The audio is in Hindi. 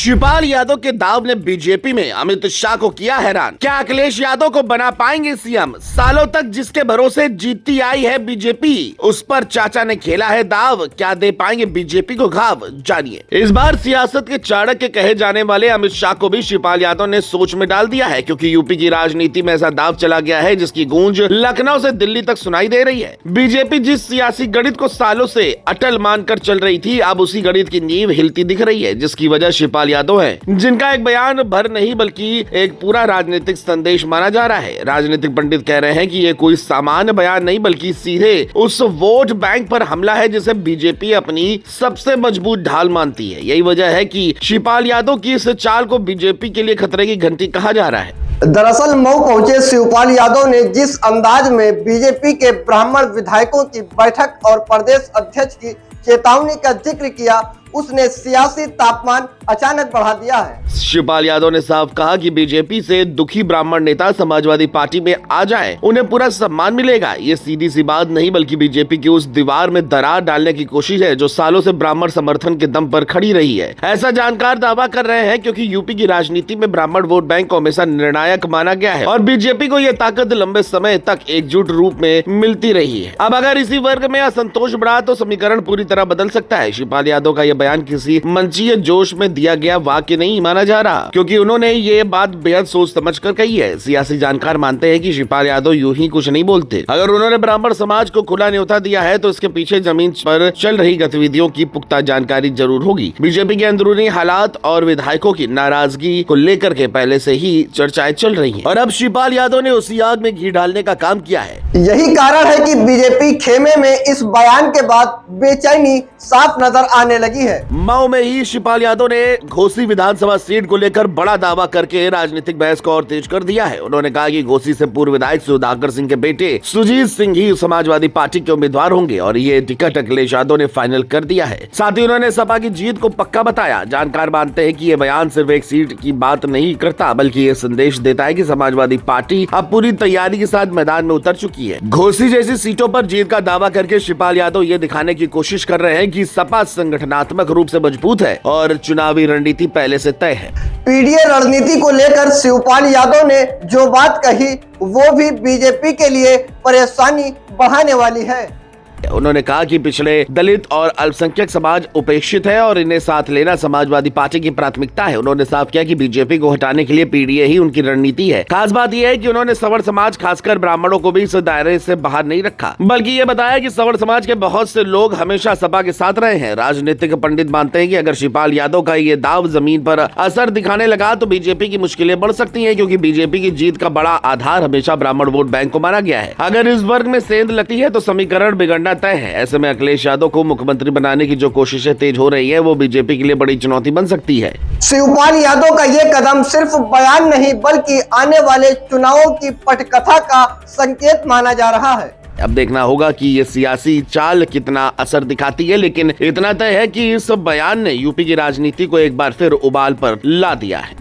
शिवपाल यादव के दाव ने बीजेपी में अमित शाह को किया हैरान। क्या अखिलेश यादव को बना पाएंगे सीएम? सालों तक जिसके भरोसे जीतती आई है बीजेपी, उस पर चाचा ने खेला है दाव। क्या दे पाएंगे बीजेपी को घाव? जानिए। इस बार सियासत के चाणक्य कहे जाने वाले अमित शाह को भी शिवपाल यादव ने सोच में डाल दिया है, क्योंकि यूपी की राजनीति में ऐसा दाव चला गया है जिसकी गूंज लखनऊ से दिल्ली तक सुनाई दे रही है। बीजेपी जिस सियासी गणित को सालों से अटल मानकर चल रही थी, अब उसी गणित की नींव हिलती दिख रही है, जिसकी वजह शिवपाल यादव है, जिनका एक बयान भर नहीं बल्कि एक पूरा राजनीतिक संदेश माना जा रहा है। राजनीतिक पंडित कह रहे हैं कि ये कोई सामान्य बयान नहीं बल्कि सीधे उस वोट बैंक पर हमला है जिसे बीजेपी अपनी सबसे मजबूत ढाल मानती है। यही वजह है कि शिवपाल यादव की इस चाल को बीजेपी के लिए खतरे की घंटी कहा जा रहा है। दरअसल मऊ पहुंचे शिवपाल यादव ने जिस अंदाज में बीजेपी के ब्राह्मण विधायकों की बैठक और प्रदेश अध्यक्ष की चेतावनी का जिक्र किया, उसने सियासी तापमान अचानक बढ़ा दिया है। शिवपाल यादव ने साफ कहा कि बीजेपी से दुखी ब्राह्मण नेता समाजवादी पार्टी में आ जाएं, उन्हें पूरा सम्मान मिलेगा। ये सीधी सी बात नहीं बल्कि बीजेपी की उस दीवार में दरार डालने की कोशिश है जो सालों से ब्राह्मण समर्थन के दम पर खड़ी रही है। ऐसा जानकार दावा कर रहे हैं क्योंकि यूपी की राजनीति में ब्राह्मण वोट बैंक को हमेशा निर्णायक माना गया है और बीजेपी को ये ताकत लंबे समय तक एकजुट रूप में मिलती रही है। अब अगर इसी वर्ग में असंतोष बढ़ा तो समीकरण पूरी तरह बदल सकता है। शिवपाल यादव का यह बयान किसी मंचीय जोश में दिया गया वाक्य नहीं माना जा रहा, क्योंकि उन्होंने ये बात बेहद सोच समझ कर कही है। सियासी जानकार मानते हैं कि शिवपाल यादव यूं ही कुछ नहीं बोलते। अगर उन्होंने ब्राह्मण समाज को खुला न्योता दिया है तो इसके पीछे जमीन पर चल रही गतिविधियों की पुख्ता जानकारी जरूर होगी। बीजेपी के अंदरूनी हालात और विधायकों की नाराजगी को लेकर के पहले से ही चर्चाएं चल रही हैं और अब शिवपाल यादव ने उसी आग में घी डालने का काम किया है। यही कारण है कि बीजेपी खेमे में इस बयान के बाद बेचैनी साफ नजर आने लगी है। मऊ में ही शिवपाल यादव ने घोसी विधानसभा सीट को लेकर बड़ा दावा करके राजनीतिक बहस को और तेज कर दिया है। उन्होंने कहा कि घोसी से पूर्व विधायक सुधाकर सिंह के बेटे सुजीत सिंह ही समाजवादी पार्टी के उम्मीदवार होंगे और ये टिकट अखिलेश यादव ने फाइनल कर दिया है। साथ ही उन्होंने सपा की जीत को पक्का बताया। जानकार मानते हैं कि ये बयान सिर्फ एक सीट की बात नहीं करता बल्कि ये संदेश देता है कि समाजवादी पार्टी अब पूरी तैयारी के साथ मैदान में उतर चुकी है। घोसी जैसी सीटों पर जीत का दावा करके शिवपाल यादव ये दिखाने की कोशिश कर रहे हैं कि सपा संगठनात्मक रूप से मजबूत है और चुनावी रणनीति पहले से तय है। पीडीए रणनीति को लेकर शिवपाल यादव ने जो बात कही वो भी बीजेपी के लिए परेशानी बढ़ाने वाली है। उन्होंने कहा कि पिछले दलित और अल्पसंख्यक समाज उपेक्षित है और इन्हें साथ लेना समाजवादी पार्टी की प्राथमिकता है। उन्होंने साफ किया कि बीजेपी को हटाने के लिए पीडीए ही उनकी रणनीति है। खास बात यह है कि उन्होंने सवर्ण समाज खासकर ब्राह्मणों को भी इस दायरे से बाहर नहीं रखा, बल्कि ये बताया कि सवर्ण समाज के बहुत से लोग हमेशा सपा के साथ रहे हैं। राजनीतिक पंडित मानते हैं कि अगर शिवपाल यादव का ये दाव जमीन पर असर दिखाने लगा तो बीजेपी की मुश्किलें बढ़ सकती है, क्योंकि बीजेपी की जीत का बड़ा आधार हमेशा ब्राह्मण वोट बैंक को माना गया है। अगर इस वर्ग में सेंध लगती है तो समीकरण बिगड़ना तय है। ऐसे में अखिलेश यादव को मुख्यमंत्री बनाने की जो कोशिशें तेज हो रही है वो बीजेपी के लिए बड़ी चुनौती बन सकती है। शिवपाल यादव का ये कदम सिर्फ बयान नहीं बल्कि आने वाले चुनावों की पटकथा का संकेत माना जा रहा है। अब देखना होगा कि ये सियासी चाल कितना असर दिखाती है, लेकिन इतना तय है कि इस बयान ने यूपी की राजनीति को एक बार फिर उबाल पर ला दिया है।